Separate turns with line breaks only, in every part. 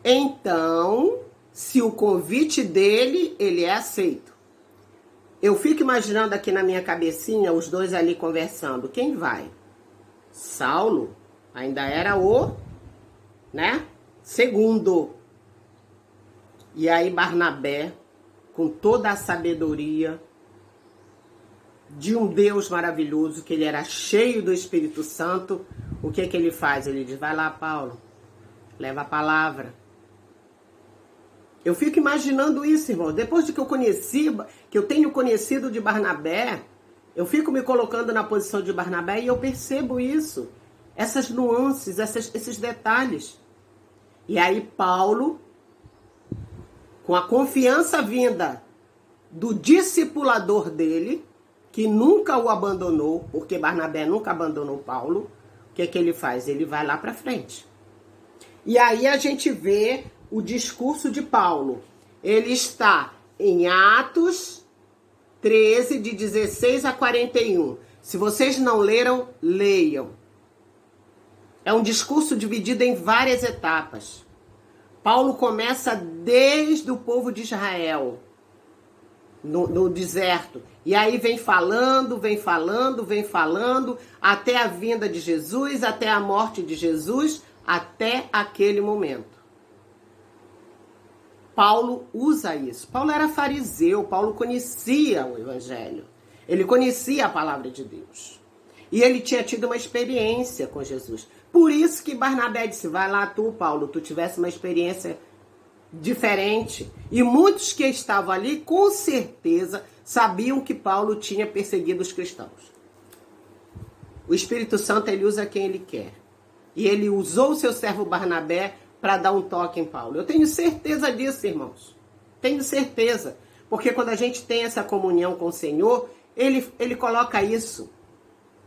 Então, se o convite dele, ele é aceito. Eu fico imaginando aqui na minha cabecinha os dois ali conversando. Quem vai? Saulo ainda era o, segundo. E aí Barnabé, com toda a sabedoria de um Deus maravilhoso, que ele era cheio do Espírito Santo, o que ele faz? Ele diz, vai lá, Paulo, leva a palavra. Eu fico imaginando isso, irmão. Depois de que eu tenho conhecido de Barnabé, eu fico me colocando na posição de Barnabé e eu percebo isso. Essas nuances, esses detalhes. E aí Paulo, com a confiança vinda do discipulador dele, que nunca o abandonou, porque Barnabé nunca abandonou Paulo, o que ele faz? Ele vai lá para frente. E aí a gente vê o discurso de Paulo. Ele está em Atos 13, de 16 a 41. Se vocês não leram, leiam. É um discurso dividido em várias etapas. Paulo começa desde o povo de Israel, no deserto. E aí vem falando, até a vinda de Jesus, até a morte de Jesus, até aquele momento. Paulo usa isso. Paulo era fariseu, Paulo conhecia o Evangelho. Ele conhecia a palavra de Deus. E ele tinha tido uma experiência com Jesus. Por isso que Barnabé disse, vai lá tu, Paulo, tu tivesse uma experiência diferente. E muitos que estavam ali, com certeza, sabiam que Paulo tinha perseguido os cristãos. O Espírito Santo, ele usa quem ele quer. E ele usou o seu servo Barnabé para dar um toque em Paulo. Eu tenho certeza disso, irmãos. Tenho certeza. Porque quando a gente tem essa comunhão com o Senhor, ele coloca isso.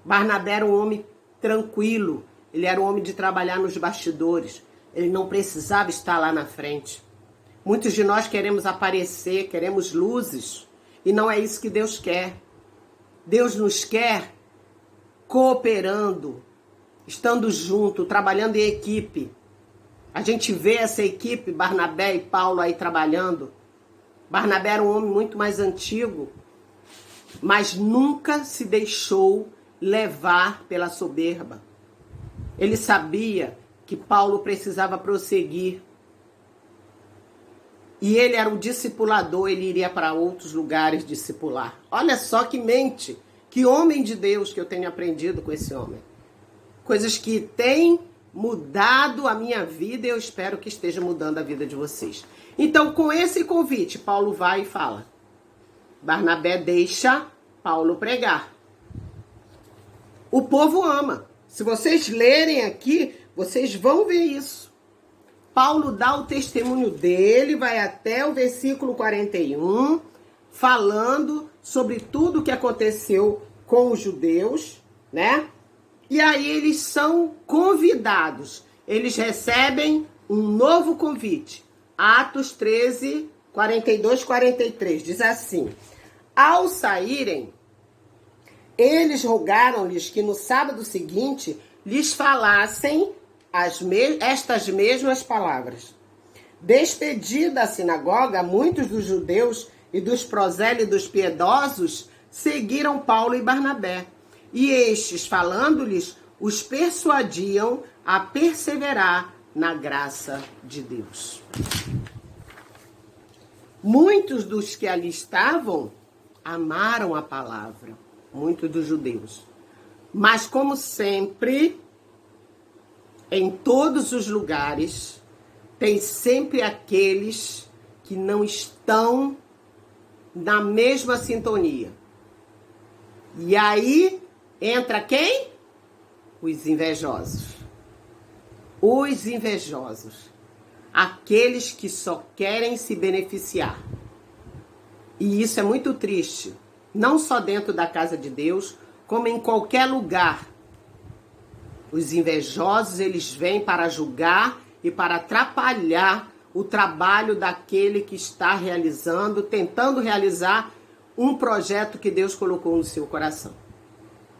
Barnabé era um homem tranquilo. Ele era um homem de trabalhar nos bastidores. Ele não precisava estar lá na frente. Muitos de nós queremos aparecer, queremos luzes. E não é isso que Deus quer. Deus nos quer cooperando, estando junto, trabalhando em equipe. A gente vê essa equipe, Barnabé e Paulo aí trabalhando. Barnabé era um homem muito mais antigo, mas nunca se deixou levar pela soberba. Ele sabia que Paulo precisava prosseguir. E ele era um discipulador, ele iria para outros lugares discipular. Olha só que mente, que homem de Deus que eu tenho aprendido com esse homem. Coisas que têm mudado a minha vida e eu espero que esteja mudando a vida de vocês. Então, com esse convite, Paulo vai e fala. Barnabé deixa Paulo pregar. O povo ama. Se vocês lerem aqui, vocês vão ver isso. Paulo dá o testemunho dele, vai até o versículo 41, falando sobre tudo o que aconteceu com os judeus, E aí eles são convidados, eles recebem um novo convite. Atos 13, 42, 43, diz assim: ao saírem, eles rogaram-lhes que no sábado seguinte lhes falassem estas mesmas palavras. Despedida a sinagoga, muitos dos judeus e dos prosélitos piedosos seguiram Paulo e Barnabé. E estes, falando-lhes, os persuadiam a perseverar na graça de Deus. Muitos dos que ali estavam amaram a palavra, muitos dos judeus. Mas, como sempre, em todos os lugares, tem sempre aqueles que não estão na mesma sintonia. E aí entra quem? Os invejosos. Os invejosos. Aqueles que só querem se beneficiar. E isso é muito triste. Não só dentro da casa de Deus, como em qualquer lugar. Os invejosos, eles vêm para julgar e para atrapalhar o trabalho daquele que está realizando, tentando realizar um projeto que Deus colocou no seu coração.